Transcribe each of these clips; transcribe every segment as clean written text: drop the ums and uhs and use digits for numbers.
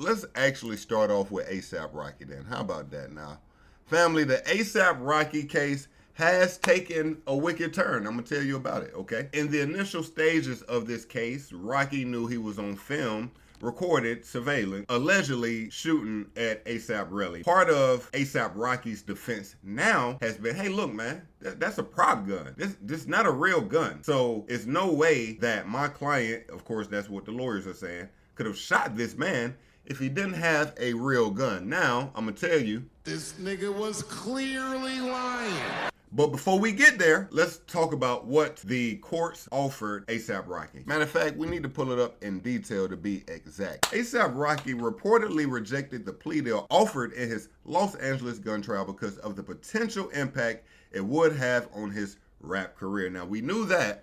let's actually start off with ASAP Rocky then. How about that now? Family, the ASAP Rocky case has taken a wicked turn. I'm going to tell you about it, okay? In the initial stages of this case, Rocky knew he was on film, recorded surveillance, allegedly shooting at ASAP Rally. Part of ASAP Rocky's defense now has been, hey, look, man, that's a prop gun. This not a real gun. So it's no way that my client, of course, that's what the lawyers are saying, could have shot this man if he didn't have a real gun. Now, I'm going to tell you, this nigga was clearly lying. But before we get there, let's talk about what the courts offered ASAP Rocky. Matter of fact, we need to pull it up in detail to be exact. ASAP Rocky reportedly rejected the plea deal offered in his Los Angeles gun trial because of the potential impact it would have on his rap career. Now, we knew that.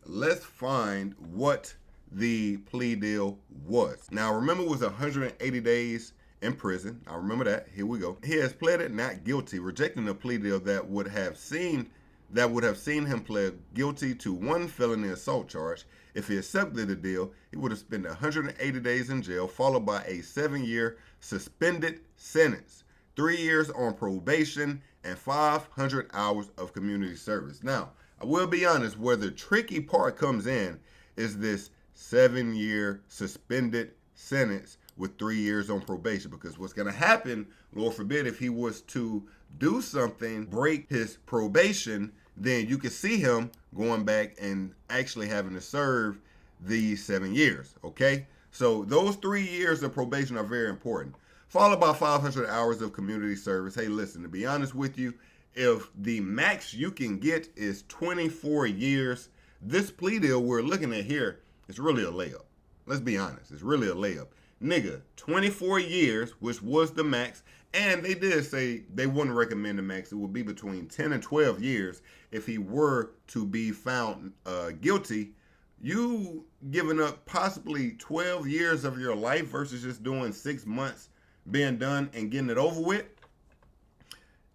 Let's find what the plea deal was. Now, remember, it was 180 days in prison. I remember that. Here we go. He has pleaded not guilty, rejecting a plea deal that would have seen him plead guilty to one felony assault charge. If he accepted the deal, he would have spent 180 days in jail, followed by a 7-year suspended sentence, 3 years on probation, and 500 hours of community service. Now, I will be honest, where the tricky part comes in is this 7-year suspended sentence with 3 years on probation, because what's going to happen, Lord forbid, if he was to do something, break his probation, then you could see him going back and actually having to serve these 7 years, okay? So those 3 years of probation are very important, followed by 500 hours of community service. Hey, listen, to be honest with you, if the max you can get is 24 years, this plea deal we're looking at here is really a layup. Let's be honest, it's really a layup. Nigga, 24 years, which was the max, and they did say they wouldn't recommend the max. It would be between 10 and 12 years if he were to be found guilty. You giving up possibly 12 years of your life versus just doing 6 months being done and getting it over with.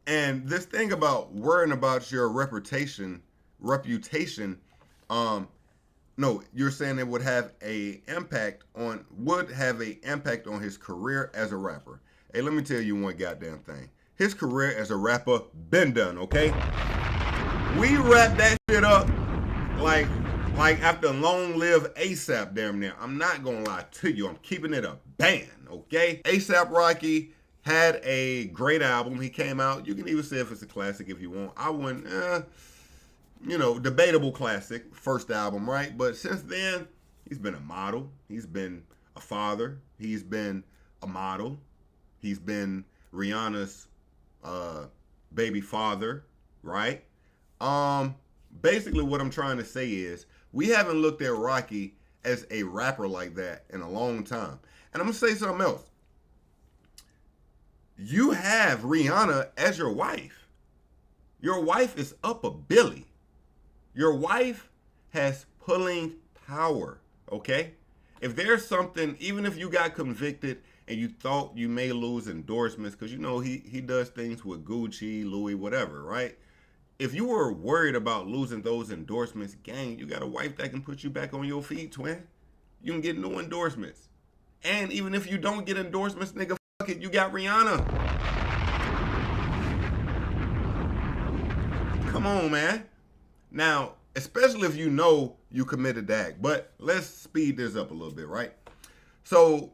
And this thing about worrying about your reputation, no, you're saying it would have a impact on his career as a rapper. Hey, let me tell you one goddamn thing. His career as a rapper been done, okay? We wrap that shit up like after Long Live ASAP damn near. I'm not gonna lie to you. I'm keeping it a band, okay? ASAP Rocky had a great album. He came out. You can even say if it's a classic if you want. I wouldn't, debatable classic, first album, right? But since then, he's been a model. He's been a father. He's been a model. He's been Rihanna's baby father, right? Basically what I'm trying to say is we haven't looked at Rocky as a rapper like that in a long time. And I'm going to say something else. You have Rihanna as your wife. Your wife is up a Billy. Your wife has pulling power, okay? If there's something, even if you got convicted and you thought you may lose endorsements, because he does things with Gucci, Louis, whatever, right? If you were worried about losing those endorsements, gang, you got a wife that can put you back on your feet, twin. You can get new endorsements. And even if you don't get endorsements, nigga, fuck it, you got Rihanna. Come on, man. Now, especially if you know you committed the act. But let's speed this up a little bit, right? So,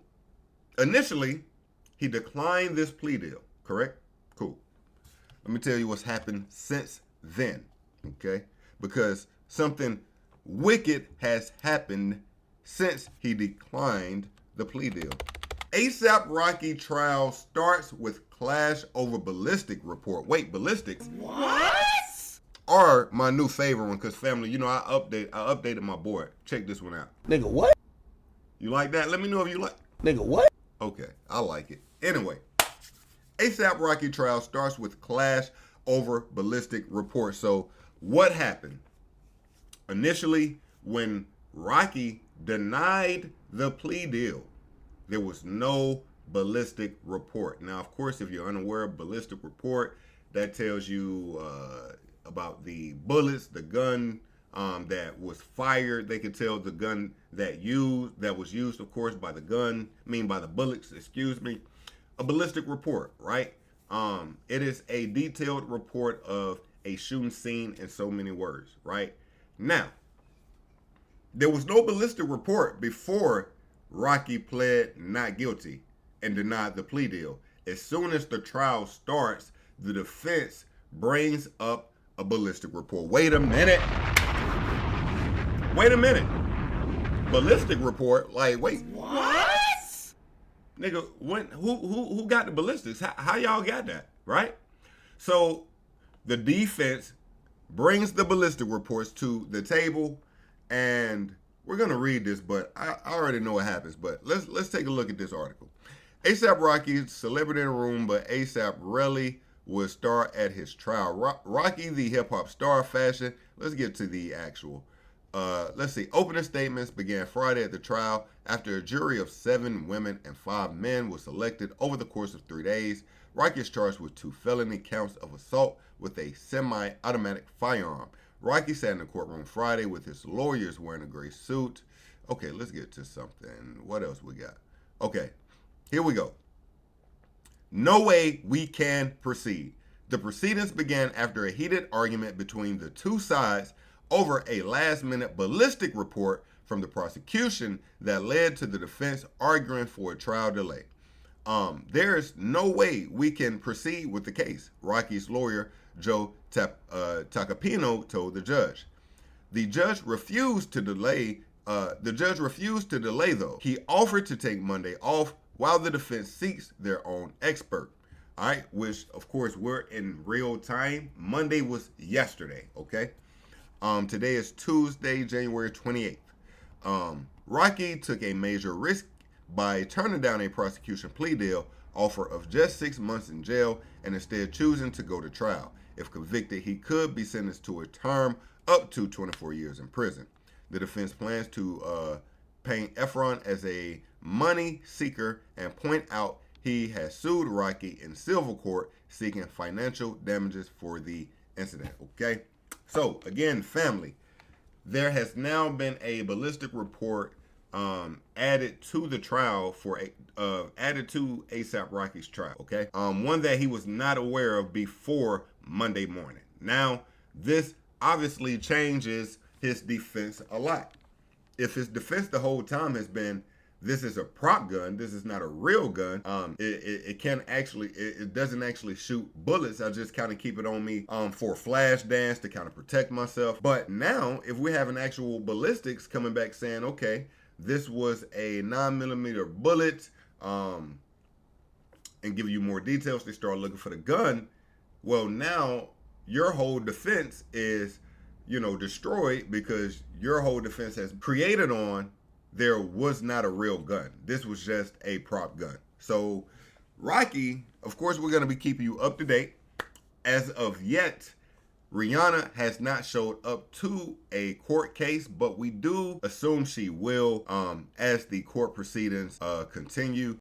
initially, he declined this plea deal, correct? Cool. Let me tell you what's happened since then, okay? Because something wicked has happened since he declined the plea deal. ASAP Rocky trial starts with clash over ballistic report. Wait, ballistics? What? Are my new favorite one, because family, I updated my board. Check this one out. Nigga, what? You like that? Let me know if you like. Nigga, what? Okay, I like it. Anyway, ASAP Rocky trial starts with clash over ballistic report. So what happened? Initially, when Rocky denied the plea deal, there was no ballistic report. Now, of course, if you're unaware of ballistic report, that tells you about the bullets, the gun that was fired. They could tell the gun that was used, of course, by the bullets, excuse me. A ballistic report, right? It is a detailed report of a shooting scene in so many words, right? Now, there was no ballistic report before Rocky pled not guilty and denied the plea deal. As soon as the trial starts, the defense brings up a ballistic report. Wait a minute. Ballistic report? Like, wait, what? Nigga, who got the ballistics? How y'all got that, right? So the defense brings the ballistic reports to the table, and we're gonna read this, but I already know what happens. But let's take a look at this article. ASAP Rocky, celebrity in the room, but ASAP rarely would star at his trial. Rocky, the hip hop star, fashion. Let's get to the actual. Let's see. Opening statements began Friday at the trial after a jury of 7 women and 5 men was selected over the course of 3 days. Rocky is charged with 2 felony counts of assault with a semi-automatic firearm. Rocky sat in the courtroom Friday with his lawyers wearing a gray suit. Okay, let's get to something. What else we got? Okay, here we go. No way we can proceed. The proceedings began after a heated argument between the two sides over a last-minute ballistic report from the prosecution that led to the defense arguing for a trial delay. There's no way we can proceed with the case, Rocky's lawyer, Joe Tacopino, told the judge. The judge refused to delay, though. He offered to take Monday off while the defense seeks their own expert. All right, which, of course, we're in real time. Monday was yesterday, okay? Today is Tuesday, January 28th. Rocky took a major risk by turning down a prosecution plea deal offer of just 6 months in jail and instead choosing to go to trial. If convicted, he could be sentenced to a term up to 24 years in prison. The defense plans to paint Efron as a money seeker and point out he has sued Rocky in civil court seeking financial damages for the incident. Okay? So, again, family, there has now been a ballistic report added to the trial added to ASAP Rocky's trial, okay? One that he was not aware of before Monday morning. Now, this obviously changes his defense a lot. If his defense the whole time has been, this is a prop gun, this is not a real gun, it doesn't actually shoot bullets. I just kind of keep it on me for a flash dance to kind of protect myself. But now, if we have an actual ballistics coming back saying, okay, this was a 9mm bullet, and give you more details, they start looking for the gun. Well, now your whole defense is, destroyed because your whole defense has created on there was not a real gun. This was just a prop gun. So Rocky, of course, we're going to be keeping you up to date. As of yet, Rihanna has not showed up to a court case, but we do assume she will as the court proceedings continue.